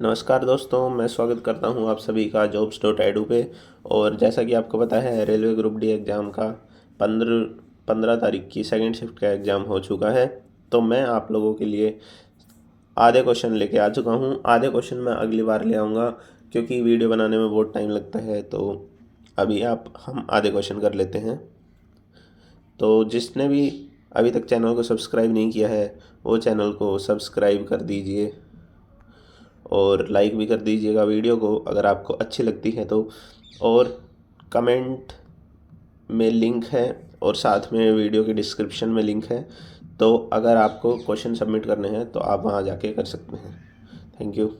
नमस्कार दोस्तों, मैं स्वागत करता हूं आप सभी का jobs.edu पे। और जैसा कि आपको पता है, रेलवे ग्रुप डी एग्ज़ाम का 15 तारीख की सेकंड शिफ्ट का एग्ज़ाम हो चुका है। तो मैं आप लोगों के लिए आधे क्वेश्चन लेके आ चुका हूं। आधे क्वेश्चन मैं अगली बार ले आऊँगा क्योंकि वीडियो बनाने में बहुत टाइम लगता है। तो अभी हम आधे क्वेश्चन कर लेते हैं। तो जिसने भी अभी तक चैनल को सब्सक्राइब नहीं किया है वो चैनल को सब्सक्राइब कर दीजिए और लाइक भी कर दीजिएगा वीडियो को अगर आपको अच्छी लगती है तो। और कमेंट में लिंक है और साथ में वीडियो के डिस्क्रिप्शन में लिंक है। तो अगर आपको क्वेश्चन सबमिट करने हैं तो आप वहाँ जाके कर सकते हैं। Thank you.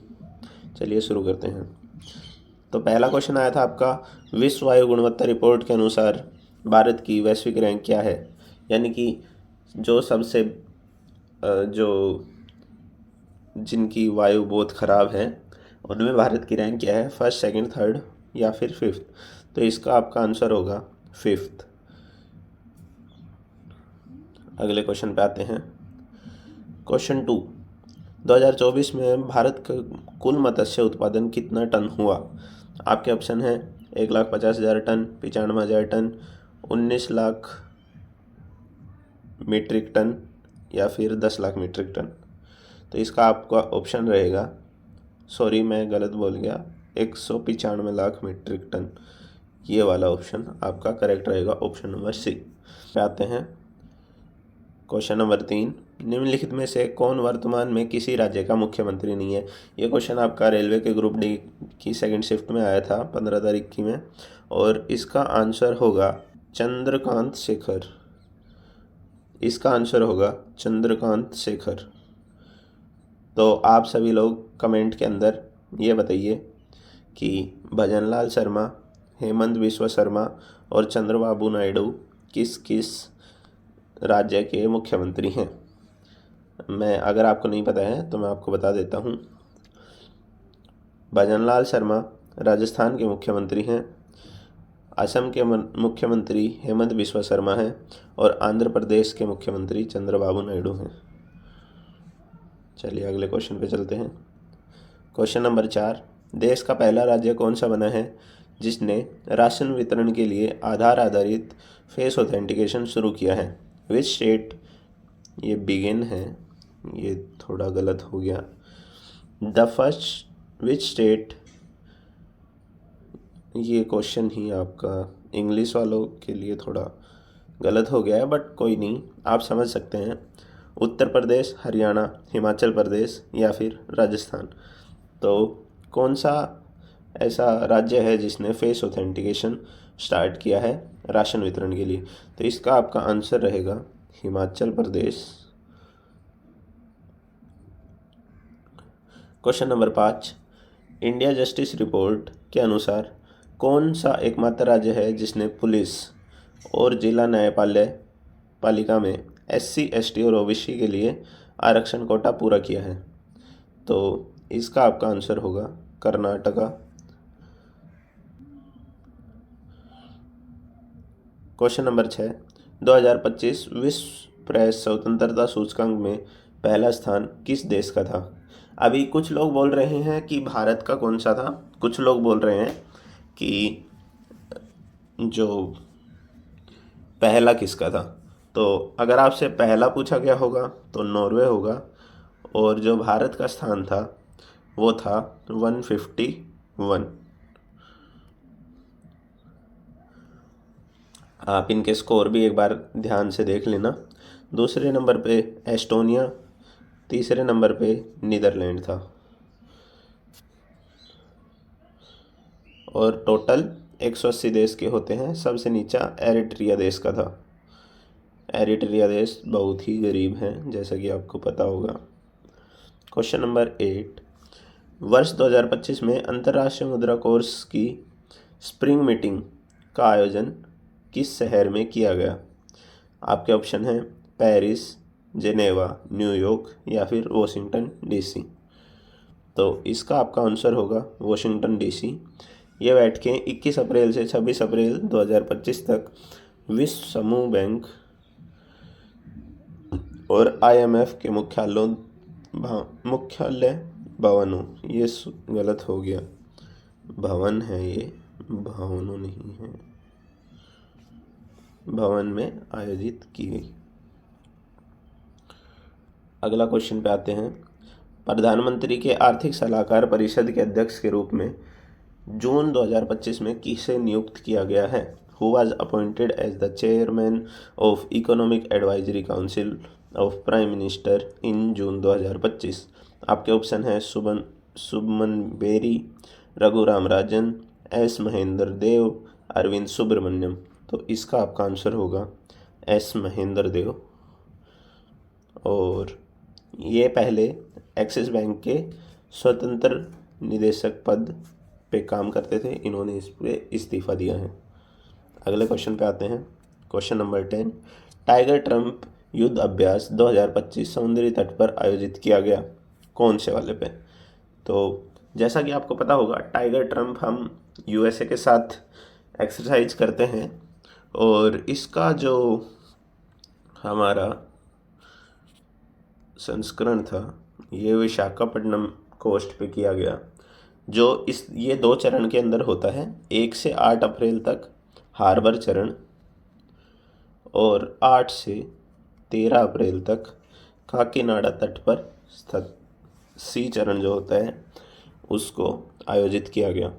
चलिए शुरू करते हैं। तो पहला क्वेश्चन आया था आपका, विश्व वायु गुणवत्ता रिपोर्ट के अनुसार भारत की वैश्विक रैंक क्या है। यानी कि जो सबसे जो जिनकी वायु बहुत ख़राब है उनमें भारत की रैंक क्या है, फर्स्ट, सेकंड, थर्ड या फिर फिफ्थ। तो इसका आपका आंसर होगा फिफ्थ। अगले क्वेश्चन पे आते हैं। क्वेश्चन 2, 2024 में भारत का कुल मत्स्य उत्पादन कितना टन हुआ। आपके ऑप्शन है 1,50,000 ton, 95,000 ton, 19 lakh metric ton या फिर 10 लाख मीट्रिक टन। तो इसका आपका ऑप्शन रहेगा, सॉरी मैं गलत बोल गया, 195 लाख मीट्रिक टन। ये वाला ऑप्शन आपका करेक्ट रहेगा, ऑप्शन नंबर सी पे आते हैं। क्वेश्चन नंबर 3, निम्नलिखित में से कौन वर्तमान में किसी राज्य का मुख्यमंत्री नहीं है। ये क्वेश्चन आपका रेलवे के ग्रुप डी की सेकंड शिफ्ट में आया था 15 तारीख की में। और इसका आंसर होगा चंद्रकांत शेखर। इसका आंसर होगा चंद्रकांत शेखर। तो आप सभी लोग कमेंट के अंदर ये बताइए कि भजनलाल शर्मा, हेमंत बिस्वा शर्मा और चंद्रबाबू नायडू किस किस राज्य के मुख्यमंत्री हैं। मैं अगर आपको नहीं पता है तो मैं आपको बता देता हूँ। भजनलाल शर्मा राजस्थान के मुख्यमंत्री हैं, असम के मुख्यमंत्री हेमंत बिस्वा शर्मा हैं और आंध्र प्रदेश के मुख्यमंत्री चंद्रबाबू नायडू हैं। चलिए अगले क्वेश्चन पे चलते हैं। क्वेश्चन नंबर 4, देश का पहला राज्य कौन सा बना है जिसने राशन वितरण के लिए आधार आधारित फेस ऑथेंटिकेशन शुरू किया है। विच स्टेट, ये बिगिन है, ये थोड़ा गलत हो गया। द फर्स्ट विच स्टेट, ये क्वेश्चन ही आपका इंग्लिश वालों के लिए थोड़ा गलत हो गया है, बट कोई नहीं, आप समझ सकते हैं। उत्तर प्रदेश, हरियाणा, हिमाचल प्रदेश या फिर राजस्थान। तो कौन सा ऐसा राज्य है जिसने फेस ऑथेंटिकेशन स्टार्ट किया है राशन वितरण के लिए। तो इसका आपका आंसर रहेगा Himachal Pradesh. Question number 5, India justice report के अनुसार कौन सा एकमात्र राज्य है जिसने पुलिस और जिला न्यायपालिका पालिका में SC ST और OBC के लिए आरक्षण कोटा पूरा किया है। तो इसका आपका आंसर होगा कर्नाटका। क्वेश्चन नंबर 6, 2025 विश्व प्रेस स्वतंत्रता सूचकांक में पहला स्थान किस देश का था। अभी कुछ लोग बोल रहे हैं कि भारत का कौन सा था, कुछ लोग बोल रहे हैं कि जो पहला किसका था। तो अगर आपसे पहला पूछा गया होगा तो नॉर्वे होगा और जो भारत का स्थान था वो था 151। आप इनके स्कोर भी एक बार ध्यान से देख लेना। दूसरे नंबर पे एस्टोनिया, तीसरे नंबर पे नीदरलैंड था और टोटल 180 देश के होते हैं। सबसे नीचा एरिट्रिया देश का था। एरिट्रिया देश बहुत ही गरीब है जैसा कि आपको पता होगा। क्वेश्चन नंबर 8, वर्ष 2025 में अंतर्राष्ट्रीय मुद्रा कोर्स की स्प्रिंग मीटिंग का आयोजन किस शहर में किया गया। आपके ऑप्शन हैं पेरिस, जेनेवा, न्यूयॉर्क या फिर वॉशिंगटन DC। तो इसका आपका आंसर होगा वॉशिंगटन DC। ये बैठकें 21 अप्रैल से 26 अप्रैल 2025 तक विश्व समूह बैंक और IMF के मुख्यालय भवनु, ये गलत हो गया, भवन है ये, भवनु नहीं है, भवन में आयोजित की गई। अगला क्वेश्चन पे आते हैं। प्रधानमंत्री के आर्थिक सलाहकार परिषद के अध्यक्ष के रूप में जून 2025 में किसे नियुक्त किया गया है? Who was appointed as the chairman of economic advisory council of prime minister in June 2025? आपके ऑप्शन है सुमन बेरी, रघुराम राजन, एस महेंद्र देव, अरविंद सुब्रमण्यम। तो इसका आपका आंसर होगा एस महेंद्र देव। और ये पहले एक्सिस बैंक के स्वतंत्र निदेशक पद पे काम करते थे, इन्होंने इस पे इस्तीफा दिया है। अगले क्वेश्चन पे आते हैं। Question number 10। टाइगर ट्रम्प युद्ध अभ्यास 2025 समुद्री तट पर आयोजित किया गया, कौन से वाले पे? तो जैसा कि आपको पता होगा, टाइगर ट्रम्प हम यूएसए के साथ एक्सरसाइज करते हैं, और इसका जो हमारा संस्करण था ये विशाखापट्टनम कोस्ट पे किया गया, जो ये 2 चरण के अंदर होता है। 1 से 8 अप्रैल तक हार्बर चरण, और 8 से 13 अप्रैल तक काकीनाडा तट पर स्थित सी चरण जो होता है उसको आयोजित किया गया।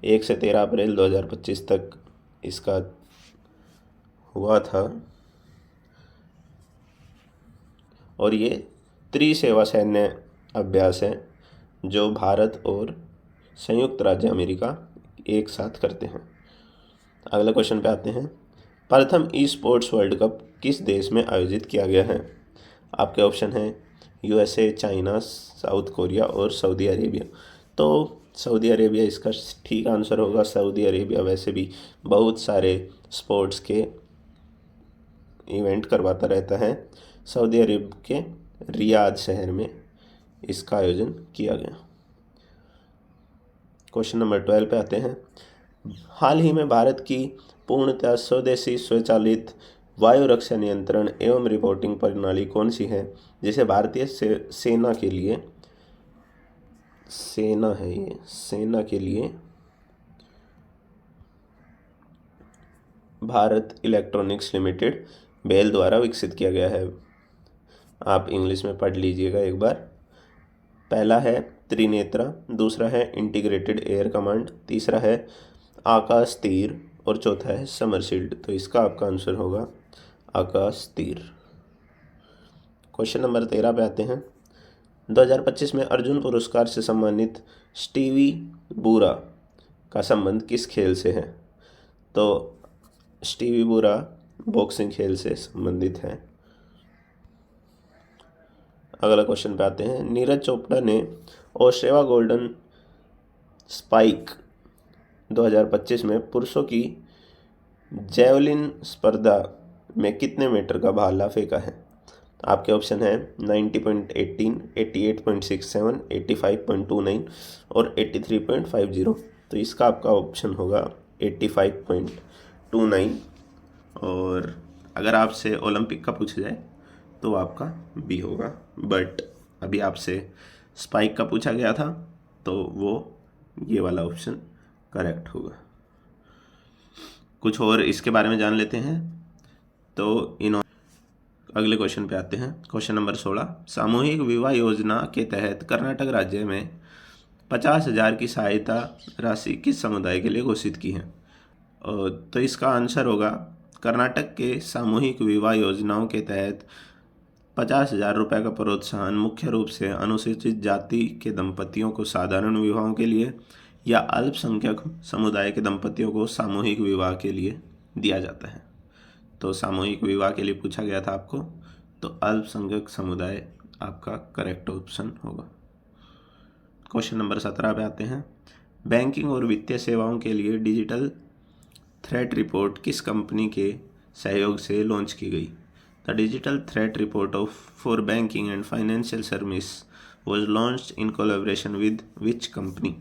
1 से 13 अप्रैल 2025 तक इसका हुआ था, और ये त्रिसेवा सैन्य अभ्यास है जो भारत और संयुक्त राज्य अमेरिका एक साथ करते हैं। अगले क्वेश्चन पे आते हैं। प्रथम ई स्पोर्ट्स वर्ल्ड कप किस देश में आयोजित किया गया है? आपके ऑप्शन हैं यूएसए, चाइना, साउथ कोरिया और सऊदी अरेबिया। तो सऊदी अरेबिया इसका ठीक आंसर होगा। सऊदी अरेबिया वैसे भी बहुत सारे स्पोर्ट्स के इवेंट करवाता रहता है। सऊदी अरब के रियाद शहर में इसका आयोजन किया गया। क्वेश्चन नंबर 12 पे आते हैं। हाल ही में भारत की पूर्णतः स्वदेशी स्वचालित वायु रक्षा नियंत्रण एवं रिपोर्टिंग प्रणाली कौन सी है, जिसे भारतीय सेना के लिए भारत इलेक्ट्रॉनिक्स लिमिटेड बेल द्वारा विकसित किया गया है? आप इंग्लिश में पढ़ लीजिएगा एक बार। पहला है त्रिनेत्रा, दूसरा है इंटीग्रेटेड एयर कमांड, तीसरा है आकाश तीर, और चौथा है समरशील्ड। तो इसका आपका आंसर होगा आकाश तीर। क्वेश्चन नंबर 13 पे आते हैं। 2025 में अर्जुन पुरस्कार से सम्मानित स्टीवी बूरा का संबंध किस खेल से है? तो स्टीवी बूरा बॉक्सिंग खेल से संबंधित है। अगला क्वेश्चन पे आते हैं। नीरज चोपड़ा ने ओस्ट्रेवा गोल्डन स्पाइक 2025 में पुरुषों की जैवलिन स्पर्धा में कितने मीटर का भाला फेंका है? आपके ऑप्शन है 90.18, 88.67, 85.29 और 83.50। तो इसका आपका ऑप्शन होगा 85.29। और अगर आपसे ओलंपिक का पूछा जाए तो आपका बी होगा, बट अभी आपसे स्पाइक का पूछा गया था तो वो ये वाला ऑप्शन करेक्ट होगा। कुछ और इसके बारे में जान लेते हैं। तो अगले क्वेश्चन पे आते हैं। Question number 16। सामूहिक विवाह योजना के तहत कर्नाटक राज्य में 50,000 की सहायता राशि किस समुदाय के लिए घोषित की है? तो इसका आंसर होगा कर्नाटक के सामूहिक विवाह योजनाओं के तहत 50,000 रुपये का प्रोत्साहन मुख्य रूप से अनुसूचित जाति के दंपतियों को साधारण विवाहों के लिए या अल्पसंख्यक समुदाय के दंपतियों को सामूहिक विवाह के लिए दिया जाता है। तो सामूहिक विवाह के लिए पूछा गया था आपको, तो अल्पसंख्यक समुदाय आपका करेक्ट ऑप्शन होगा। क्वेश्चन नंबर 17 पे आते हैं। बैंकिंग और वित्तीय सेवाओं के लिए डिजिटल थ्रेट रिपोर्ट किस कंपनी के सहयोग से लॉन्च की गई? The digital threat report for banking and financial service was launched in collaboration with which company?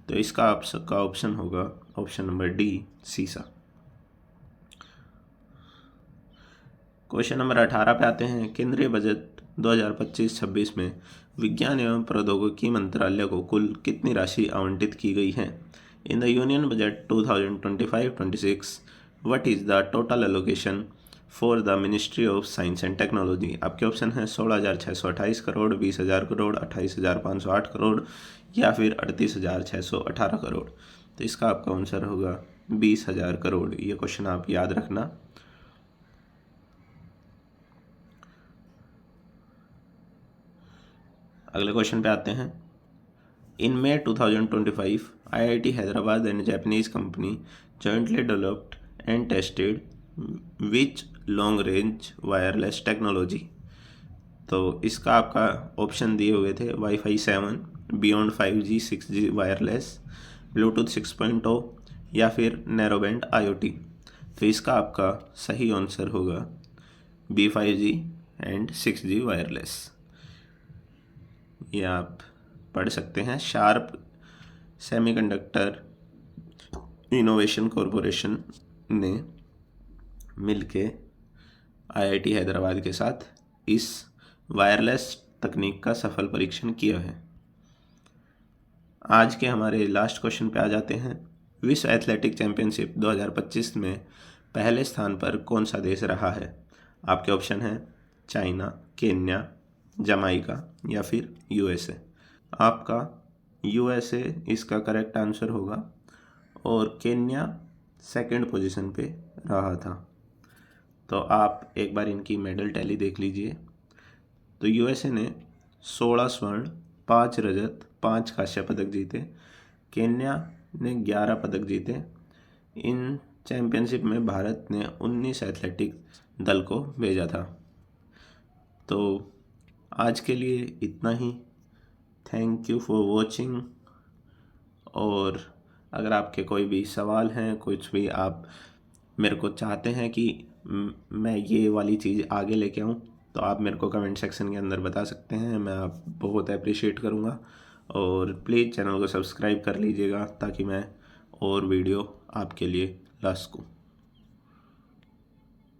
तो इसका आपका ऑप्शन होगा ऑप्शन नंबर डी, सीसा। क्वेश्चन नंबर 18 पे आते हैं। केंद्रीय बजट 2025-26 में विज्ञान एवं प्रौद्योगिकी मंत्रालय को कुल कितनी राशि आवंटित की गई है? In the union budget 2025-26 what is the total allocation for the ministry of science and technology? आपके ऑप्शन हैं 16,628 करोड़, 20,000 करोड़, 28,508 करोड़ या फिर 38,618 करोड़। तो इसका आपका आंसर होगा 20,000 करोड़। ये क्वेश्चन आप याद रखना। अगले क्वेश्चन पे आते हैं। इन May 2025, IIT Hyderabad and Japanese company jointly developed and tested which long range wireless technology? तो इसका आपका ऑप्शन दिए हुए थे wifi 7, beyond 5G 6G wireless, Bluetooth 6.0 या फिर नैरो बैंड IoT। तो इसका आपका सही आंसर होगा B5G एंड 6G वायरलेस। ये आप पढ़ सकते हैं। शार्प सेमीकंडक्टर इनोवेशन कॉरपोरेशन ने मिलके IIT हैदराबाद के साथ इस वायरलेस तकनीक का सफल परीक्षण किया है। आज के हमारे लास्ट क्वेश्चन पे आ जाते हैं। विश्व एथलेटिक चैंपियनशिप 2025 में पहले स्थान पर कौन सा देश रहा है? आपके ऑप्शन हैं चाइना, केन्या, जमाइका या फिर USA। आपका USA इसका करेक्ट आंसर होगा और केन्या सेकंड पोजीशन पे रहा था। तो आप एक बार इनकी मेडल टैली देख लीजिए। तो USA ने 16 स्वर्ण, 5 रजत, 5 कांस्य पदक जीते। केन्या ने 11 पदक जीते। इन चैंपियनशिप में भारत ने 19 एथलेटिक दल को भेजा था। तो आज के लिए इतना ही। Thank you for watching. और अगर आपके कोई भी सवाल हैं, कुछ भी आप मेरे को चाहते हैं कि मैं ये वाली चीज़ आगे लेके आऊँ, तो आप मेरे को कमेंट सेक्शन के अंदर बता सकते हैं। मैं आप बहुत अप्रिशिएट करूँगा। और प्लीज़ चैनल को सब्सक्राइब कर लीजिएगा ताकि मैं और वीडियो आपके लिए ला सकूँ।